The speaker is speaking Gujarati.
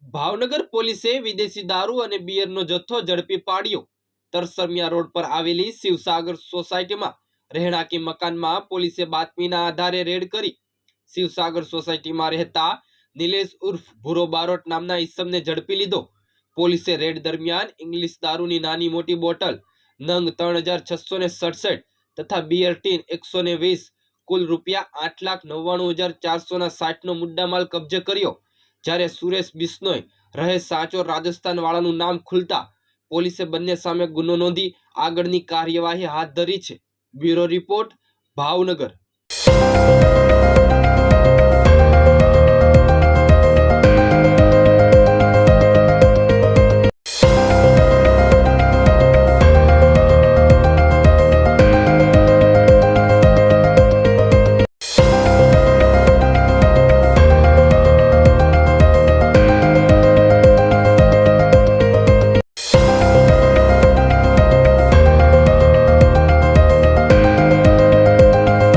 ભાવનગર પોલીસે વિદેશી દારૂ અને બિયરનો જથ્થો ઝડપી પાડ્યો। તરસમિયા રોડ પર આવેલી શિવસાગર સોસાયટીમાં રહેણાંકી મકાનમાં પોલીસે બાતમીના આધારે રેડ કરી શિવસાગર સોસાયટીમાં રહેતા નિલેશ ઉર્ફ ભૂરો બારોટ નામના ઈસમને ઝડપી લીધો। પોલીસે રેડ દરમિયાન ઇંગ્લિશ દારૂની નાની મોટી બોટલ નંગ 3667 તથા બિયર ટીન 120 કુલ રૂપિયા 8,99,460 નો મુદ્દામાલ કબજે કર્યો। જ્યારે સુરેશ બિશ્નોઈ રહે સાંચોર રાજસ્થાન વાળાનું નામ ખુલતા પોલીસે બંને સામે ગુનો નોંધી આગળની કાર્યવાહી હાથ ધરી છે। Bureau report, Bhavnagar.